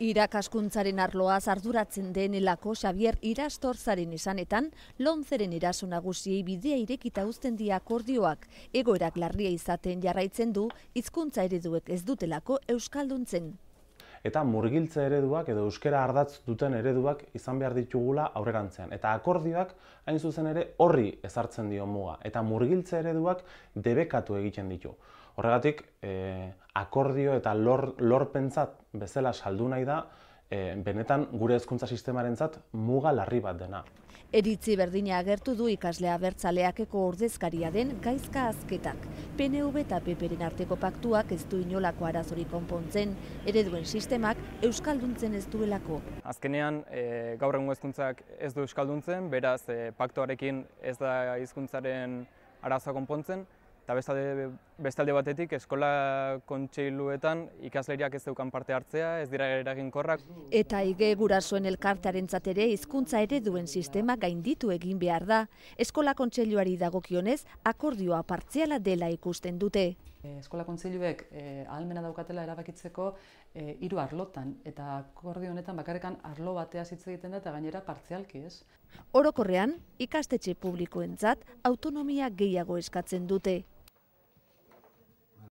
Irakaskuntzaren arloaz arduratzen den elako Xabier Irastorzaren esanetan, Lomceren eraso nagusiei bidea irekita uzten die akordioak, egoerak larria izaten jarraitzen du, hizkuntza ereduek ez dutelako euskalduntzen. Eta murgiltze ereduak edo euskara ardatz duten ereduak izan behar ditugula aurrerantzean. Eta akordioak hain zuzen ere horri ezartzen dio muga. Eta murgiltze ereduak debekatu egiten ditu. Horregatik, akordio eta lorpentzat bezala saldu nahi da, benetan gure hezkuntza sistemarentzat muga larri bat dena. Iritzi berdina agertu du ikasle abertzaleakeko ordezkaria den Gaizka Azketak. PNV eta PPren arteko paktuak ez du inolako arazorik konpontzen, ereduen sistemak euskalduntzen ez duelako. Azkenean, gaur egungo hezkuntzak ez du euskalduntzen, beraz paktuarekin ez da hizkuntzaren arazoa konpontzen, eta bestalde batetik eskola kontseiluetan ikasleriak ez daukan parte hartzea, ez dira eraginkorrak. Eta IG gurasoen elkartearentzat ere hizkuntza ereduen sistema gainditu egin behar da. Eskola kontseiluari dagokionez, akordioa partziala dela ikusten dute. Eskola kontseiluek ahalmena daukatela erabakitzeko 3 arlotan, eta akordio honetan bakarrekan arlo bateaz hitz egiten da eta gainera partzialki, ez? Orokorrean, ikastetxe publikoentzat autonomia gehiago eskatzen dute.